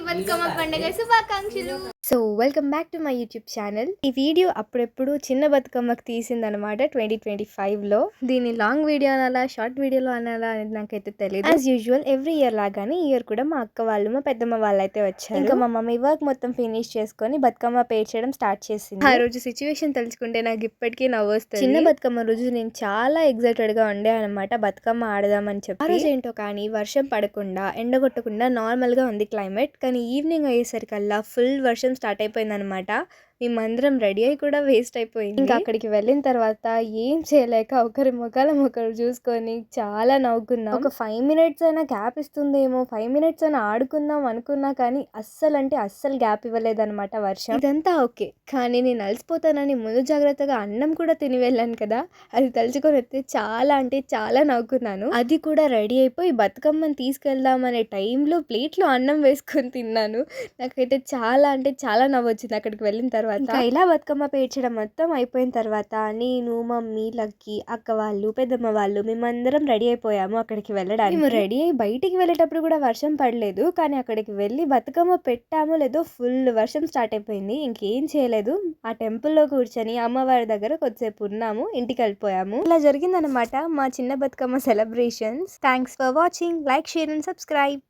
బతుకమ్మ పండుగ శుభాకాంక్షలు. So welcome back to my YouTube channel. ఈ వీడియో అప్పుడెప్పుడు చిన్న బతుకమ్మకి తీసిందనమాట 2025లో. దీన్ని లాంగ్ వీడియో అనాలా షార్ట్ వీడియోలో అనాలా అనేది నాకైతే తెలియదు. యాజ్ యూజువల్ ఎవ్రీ ఇయర్ లాగానే ఈ ఇయర్ కూడా మా అక్క వాళ్ళు మా పెద్దమ్మ వాళ్ళు అయితే వచ్చారు. ఇంకా మా మమ్మీ వర్క్ మొత్తం ఫినిష్ చేసుకొని బతుకమ్మ పేర్చడం స్టార్ట్ చేసింది. ఆ రోజు సిచ్యువేషన్ తలుచుకుంటే నాకు ఇప్పటికీ నవ్వొస్తుంది. చిన్న బతుకమ్మ రోజు నేను చాలా ఎక్సైటెడ్ గా ఉండే అనమాట, బతుకమ్మ ఆడదామని చెప్పి. ఆ రోజు ఏంటో కానీ వర్షం పడకుండా ఎండగొట్టకుండా నార్మల్ గా ఉంది క్లైమేట్. కానీ ఈవినింగ్ అయ్యేసరికల్లా ఫుల్ వర్షం స్టార్ట్ అయిపోయింది అనమాట. మేమందరం రెడీ అయ్యి కూడా వేస్ట్ అయిపోయింది. ఇంకా అక్కడికి వెళ్ళిన తర్వాత ఏం చేయలేక ఒకరి ముఖాల ఒకరు చూసుకొని చాలా నవ్వుకున్నాం. ఒక 5 minutes అయినా గ్యాప్ ఇస్తుందేమో, 5 minutes అయినా ఆడుకుందాం అనుకున్నా కానీ అస్సలు గ్యాప్ ఇవ్వలేదన్నమాట వర్షం. ఇదంతా ఓకే, కానీ నేను అలసిపోతానని ముందు జాగ్రత్తగా అన్నం కూడా తిని వెళ్ళాను కదా, అది తలుచుకొని వస్తే చాలా నవ్వుకున్నాను. అది కూడా రెడీ అయిపోయి బతుకమ్మని తీసుకెళ్దామనే టైంలో ప్లేట్లో అన్నం వేసుకొని తిన్నాను. నాకైతే చాలా నవ్వు వచ్చింది అక్కడికి వెళ్ళిన తర్వాత. ఇంకా ఇలా బతుకమ్మ పేర్చడం మొత్తం అయిపోయిన తర్వాత నేను, మమ్మీ, లక్కీ, అక్క వాళ్ళు, పెద్దమ్మ వాళ్ళు మేమందరం రెడీ అయిపోయాము అక్కడికి వెళ్ళడానికి. మేము రెడీ అయ్యి బయటికి వెళ్ళేటప్పుడు కూడా వర్షం పడలేదు, కానీ అక్కడికి వెళ్ళి బతుకమ్మ పెట్టామో లేదో ఫుల్ వర్షం స్టార్ట్ అయిపోయింది. ఇంకేం చేయలేదు, ఆ టెంపుల్లో కూర్చొని అమ్మవారి దగ్గర కొద్దిసేపు ఉన్నాము, ఇంటికి వెళ్ళిపోయాము. ఇలా జరిగిందనమాట మా చిన్న Bathukamma celebrations. Thanks for watching. Like, share and subscribe.